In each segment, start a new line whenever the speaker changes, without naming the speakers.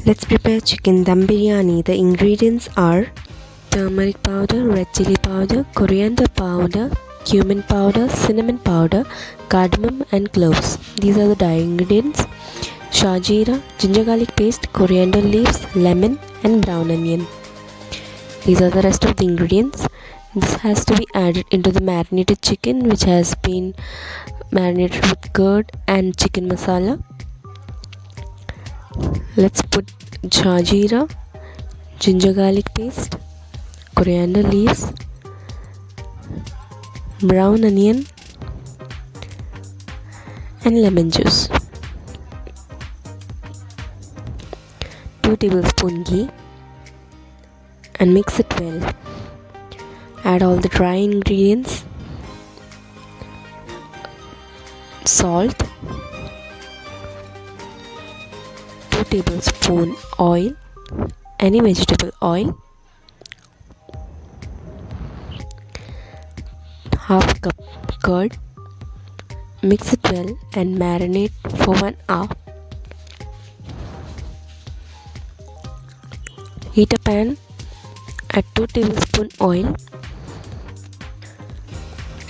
Let's prepare chicken dum biryani. The ingredients are turmeric powder, red chili powder, coriander powder, cumin powder, cinnamon powder, cardamom and cloves. These are the dry ingredients. Shajira, ginger garlic paste, coriander leaves, lemon and brown onion. These are the rest of the ingredients. This has to be added into the marinated chicken, which has been marinated with curd and chicken masala. Let's put shajira, ginger garlic paste, coriander leaves, brown onion and lemon juice. 2 tablespoons ghee and mix it well. Add all the dry ingredients, salt, 2 tablespoons oil, any vegetable oil, half cup curd. Mix it well and marinate for 1 hour. Heat a pan, add 2 tablespoons oil,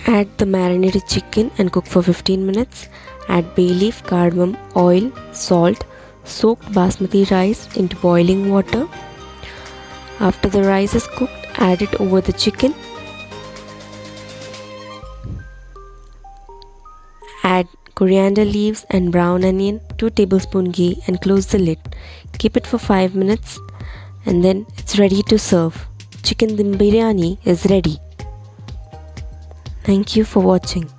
add the marinated chicken and cook for 15 minutes. Add bay leaf, cardamom, oil, salt, soaked basmati rice into boiling water. After the rice is cooked, add it over the chicken. Add coriander leaves and brown onion, 2 tablespoons ghee and close the lid. Keep it for 5 minutes and then it's ready to serve. Chicken dum biryani is ready. Thank you for watching.